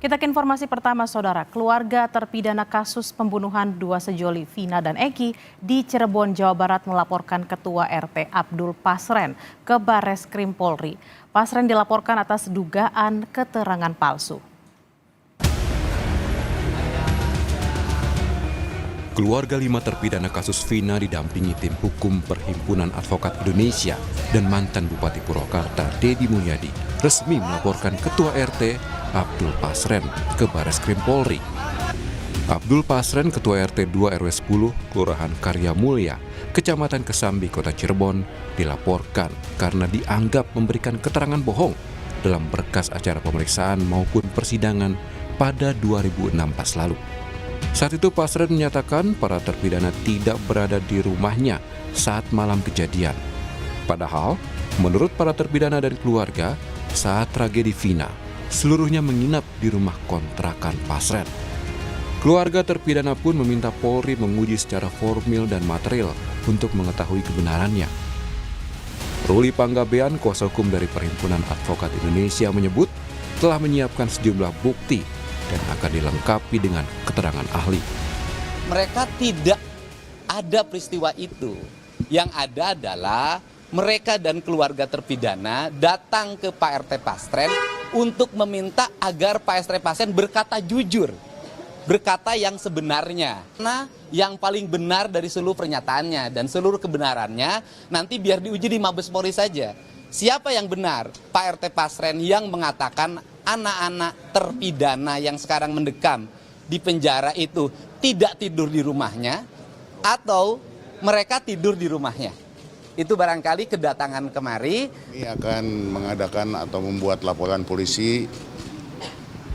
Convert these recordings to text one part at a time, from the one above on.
Kita ke informasi pertama, Saudara. Keluarga terpidana kasus pembunuhan dua sejoli Vina dan Eki di Cirebon, Jawa Barat melaporkan Ketua RT Abdul Pasren ke Barreskrim Polri. Pasren dilaporkan atas dugaan keterangan palsu. Keluarga 5 terpidana kasus Vina didampingi tim hukum Perhimpunan Advokat Indonesia dan mantan Bupati Purwakarta Dedi Mulyadi resmi melaporkan Ketua RT Abdul Pasren ke Barreskrim Polri. Abdul Pasren, Ketua RT 2 RW 10, Kelurahan Karya Mulya, Kecamatan Kesambi, Kota Cirebon, dilaporkan karena dianggap memberikan keterangan bohong dalam berkas acara pemeriksaan maupun persidangan pada 2016 lalu. Saat itu Pasren menyatakan para terpidana tidak berada di rumahnya saat malam kejadian. Padahal, menurut para terpidana dan keluarga, saat tragedi Vina, seluruhnya menginap di rumah kontrakan Pasren. Keluarga terpidana pun meminta Polri menguji secara formil dan material untuk mengetahui kebenarannya. Ruli Panggabean, kuasa hukum dari Perhimpunan Advokat Indonesia, menyebut telah menyiapkan sejumlah bukti dan akan dilengkapi dengan keterangan ahli. Mereka tidak ada peristiwa itu. Yang ada adalah mereka dan keluarga terpidana datang ke Pak RT Pasren untuk meminta agar Pak RT Pasren berkata jujur, berkata yang sebenarnya. Nah, yang paling benar dari seluruh pernyataannya dan seluruh kebenarannya nanti biar diuji di Mabes Polri saja. Siapa yang benar? Pak RT Pasren yang mengatakan anak-anak terpidana yang sekarang mendekam di penjara itu tidak tidur di rumahnya atau mereka tidur di rumahnya. Itu barangkali kedatangan kemari. Kami akan mengadakan atau membuat laporan polisi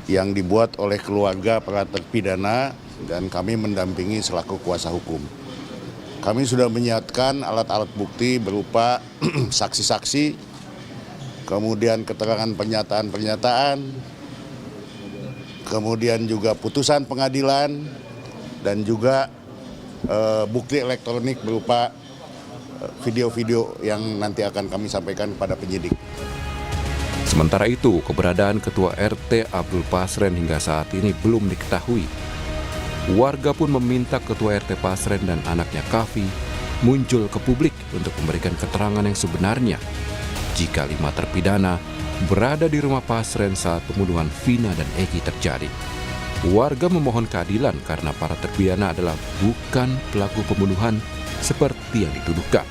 yang dibuat oleh keluarga para terpidana dan kami mendampingi selaku kuasa hukum. Kami sudah menyiapkan alat-alat bukti berupa saksi-saksi, kemudian keterangan pernyataan-pernyataan, kemudian juga putusan pengadilan, dan juga bukti elektronik berupa video-video yang nanti akan kami sampaikan kepada penyidik. Sementara itu, keberadaan Ketua RT Abdul Pasren hingga saat ini belum diketahui. Warga pun meminta Ketua RT Pasren dan anaknya Kavi muncul ke publik untuk memberikan keterangan yang sebenarnya jika 5 terpidana berada di rumah Pasren saat pembunuhan Vina dan Eki terjadi. Warga memohon keadilan karena para terpidana adalah bukan pelaku pembunuhan seperti yang dituduhkan.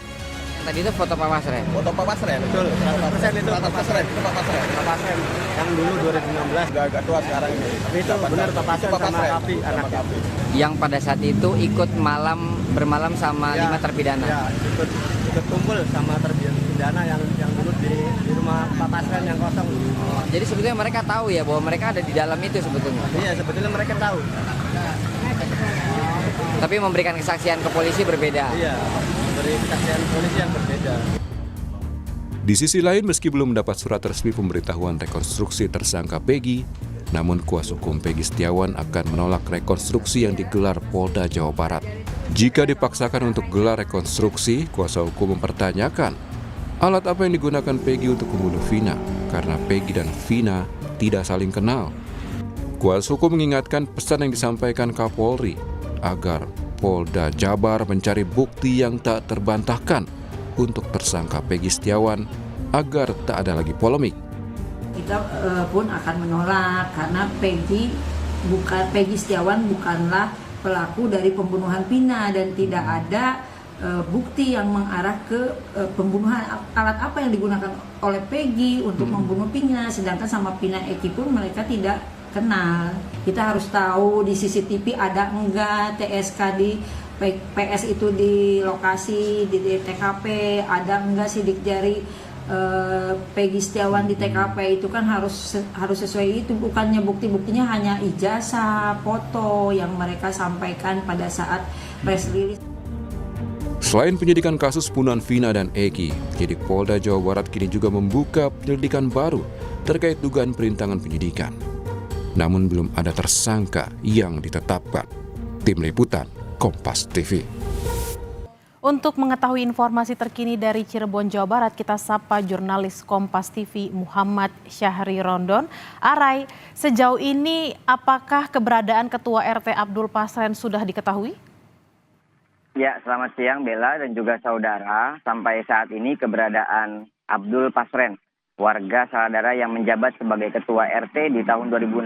Tadi itu foto Pak Pasren. Foto Pak Pasren. Betul. 100% itu Pak Pasren. Itu Pak Pasren. Pak Pasren yang dulu 2016 udah agak tua sekarang ini. Tapi itu benar Pak Pasren sama Kavi anaknya. Yang pada saat itu ikut bermalam sama 5 terpidana. Ya, ikut kumpul sama terpidana yang dulu di rumah Pak Pasren yang kosong. Oh, jadi sebetulnya mereka tahu ya bahwa mereka ada di dalam itu sebetulnya. Iya, sebetulnya mereka tahu. Tapi memberikan kesaksian ke polisi berbeda. Iya, dari kesaksian polisi yang berbeda. Di sisi lain, meski belum mendapat surat resmi pemberitahuan rekonstruksi tersangka Peggy, namun kuasa hukum Peggy Setiawan akan menolak rekonstruksi yang digelar Polda Jawa Barat. Jika dipaksakan untuk gelar rekonstruksi, kuasa hukum mempertanyakan alat apa yang digunakan Peggy untuk membunuh Vina, karena Peggy dan Vina tidak saling kenal. Kuasa hukum mengingatkan pesan yang disampaikan Kapolri agar Polda Jabar mencari bukti yang tak terbantahkan untuk tersangka Peggy Setiawan agar tak ada lagi polemik. Kita pun akan menolak karena Peggy Setiawan bukanlah pelaku dari pembunuhan Vina dan tidak ada bukti yang mengarah ke pembunuhan. Alat apa yang digunakan oleh Peggy untuk membunuh Vina, sedangkan sama Vina Eki pun mereka tidak kenal. Kita harus tahu di CCTV ada enggak TSK di PS itu di lokasi di TKP, ada enggak sidik jari Peggy Setiawan di TKP. Itu kan harus sesuai itu, bukannya bukti-buktinya hanya ijazah, foto yang mereka sampaikan pada saat press release. Selain penyidikan kasus pembunuhan Vina dan Eki, penyidik Polda Jawa Barat kini juga membuka penyelidikan baru terkait dugaan perintangan penyidikan. Namun belum ada tersangka yang ditetapkan. Tim Liputan, Kompas TV. Untuk mengetahui informasi terkini dari Cirebon, Jawa Barat, kita sapa jurnalis Kompas TV Muhammad Syahri Rondon. Arai, sejauh ini apakah keberadaan Ketua RT Abdul Pasren sudah diketahui? Ya, selamat siang Bella dan juga saudara. Sampai saat ini keberadaan Abdul Pasren, warga saudara yang menjabat sebagai Ketua RT di tahun 2016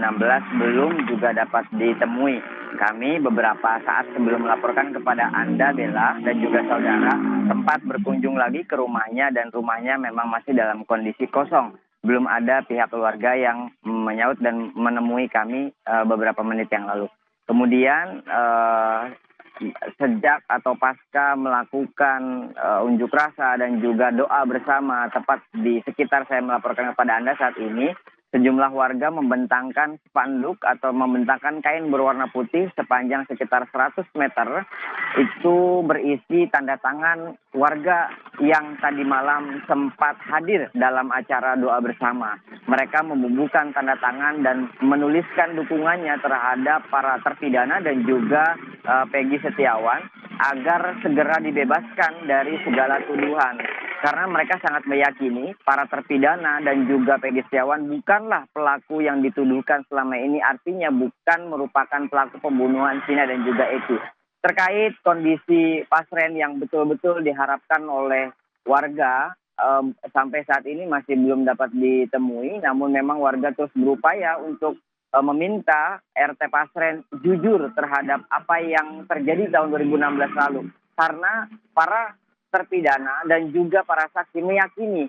belum juga dapat ditemui. Kami beberapa saat sebelum melaporkan kepada Anda, Bella, dan juga saudara, sempat berkunjung lagi ke rumahnya dan rumahnya memang masih dalam kondisi kosong. Belum ada pihak keluarga yang menyaut dan menemui kami beberapa menit yang lalu. Kemudian sejak atau pasca melakukan unjuk rasa dan juga doa bersama tepat di sekitar saya melaporkan kepada Anda saat ini, sejumlah warga membentangkan spanduk atau membentangkan kain berwarna putih sepanjang sekitar 100 meter. Itu berisi tanda tangan warga yang tadi malam sempat hadir dalam acara doa bersama. Mereka membubuhkan tanda tangan dan menuliskan dukungannya terhadap para terpidana dan juga Peggy Setiawan agar segera dibebaskan dari segala tuduhan. Karena mereka sangat meyakini para terpidana dan juga Peggy Setiawan bukanlah pelaku yang dituduhkan selama ini, artinya bukan merupakan pelaku pembunuhan Vina dan juga Eki. Terkait kondisi Pasren yang betul-betul diharapkan oleh warga sampai saat ini masih belum dapat ditemui, namun memang warga terus berupaya untuk meminta RT Pasren jujur terhadap apa yang terjadi tahun 2016 lalu. Karena para terpidana dan juga para saksi meyakini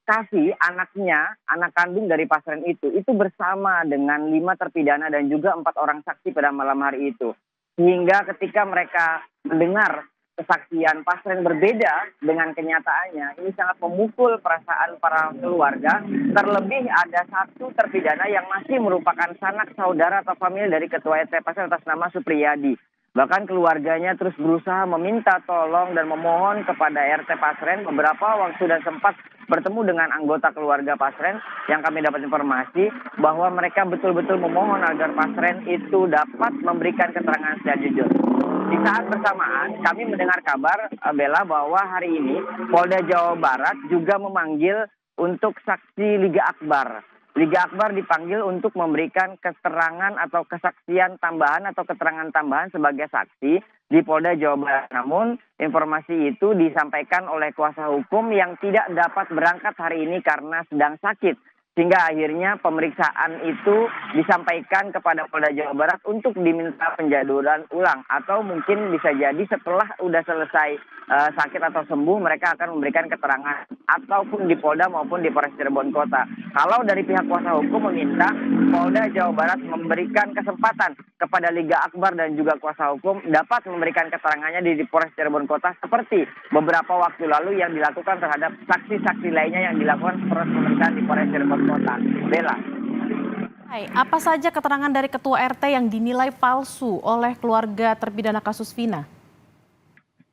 Kasih anaknya, anak kandung dari Pasren itu bersama dengan 5 terpidana dan juga 4 orang saksi pada malam hari itu. Sehingga ketika mereka mendengar kesaksian Pasren berbeda dengan kenyataannya, ini sangat memukul perasaan para keluarga. Terlebih ada 1 terpidana yang masih merupakan sanak saudara atau famili dari Ketua RT Pasren atas nama Supriyadi. Bahkan keluarganya terus berusaha meminta tolong dan memohon kepada RT Pasren. Beberapa waktu dan sempat bertemu dengan anggota keluarga Pasren yang kami dapat informasi bahwa mereka betul-betul memohon agar Pasren itu dapat memberikan keterangan secara jujur. Di saat bersamaan kami mendengar kabar, Bella, bahwa hari ini Polda Jawa Barat juga memanggil untuk saksi Liga Akbar. Liga Akbar dipanggil untuk memberikan keterangan atau kesaksian tambahan atau keterangan tambahan sebagai saksi di Polda Jawa Barat. Namun informasi itu disampaikan oleh kuasa hukum yang tidak dapat berangkat hari ini karena sedang sakit. Sehingga akhirnya pemeriksaan itu disampaikan kepada Polda Jawa Barat untuk diminta penjadwalan ulang. Atau mungkin bisa jadi setelah udah selesai sakit atau sembuh mereka akan memberikan keterangan. Ataupun di Polda maupun di Polres Cirebon Kota. Kalau dari pihak kuasa hukum meminta Polda Jawa Barat memberikan kesempatan kepada Liga Akbar dan juga kuasa hukum dapat memberikan keterangannya di Polres Cirebon Kota. Seperti beberapa waktu lalu yang dilakukan terhadap saksi-saksi lainnya yang dilakukan proses pemeriksaan di Polres Cirebon Kota. Bella. Hai, apa saja keterangan dari Ketua RT yang dinilai palsu oleh keluarga terpidana kasus Vina?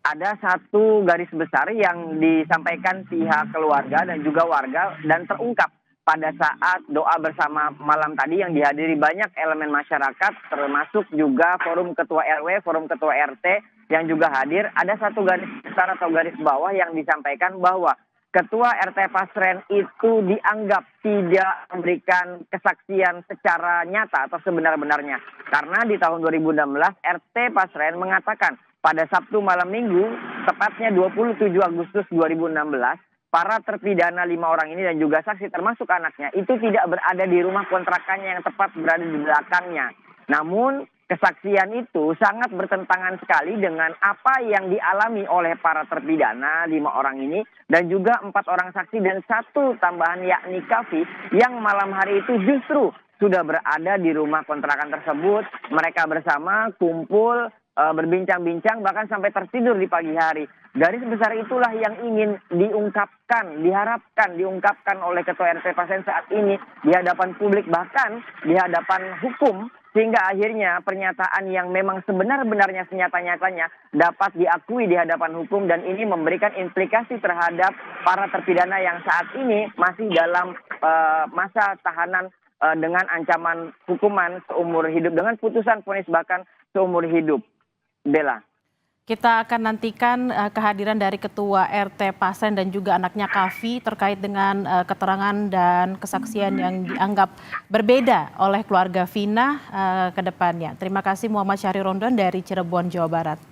Ada 1 garis besar yang disampaikan pihak keluarga dan juga warga dan terungkap pada saat doa bersama malam tadi yang dihadiri banyak elemen masyarakat termasuk juga forum ketua RW, forum ketua RT yang juga hadir. Ada 1 garis besar atau garis bawah yang disampaikan bahwa Ketua RT Pasren itu dianggap tidak memberikan kesaksian secara nyata atau sebenar-benarnya. Karena di tahun 2016 RT Pasren mengatakan pada Sabtu malam Minggu, tepatnya 27 Agustus 2016, para terpidana 5 orang ini dan juga saksi termasuk anaknya itu tidak berada di rumah kontrakannya yang tepat berada di belakangnya. Namun kesaksian itu sangat bertentangan sekali dengan apa yang dialami oleh para terpidana 5 orang ini dan juga 4 orang saksi dan 1 tambahan yakni Kavi yang malam hari itu justru sudah berada di rumah kontrakan tersebut. Mereka bersama kumpul berbincang-bincang bahkan sampai tertidur di pagi hari. Garis besar itulah yang ingin diungkapkan oleh Ketua RT Pasren saat ini di hadapan publik bahkan di hadapan hukum. Sehingga akhirnya pernyataan yang memang sebenar-benarnya senyata-nyatanya dapat diakui di hadapan hukum dan ini memberikan implikasi terhadap para terpidana yang saat ini masih dalam masa tahanan dengan ancaman hukuman seumur hidup dengan putusan vonis bahkan seumur hidup. Bella. Kita akan nantikan kehadiran dari Ketua RT Pasren dan juga anaknya Kavi terkait dengan keterangan dan kesaksian yang dianggap berbeda oleh keluarga Vina ke depannya. Terima kasih Muhammad Syahri Rondon dari Cirebon, Jawa Barat.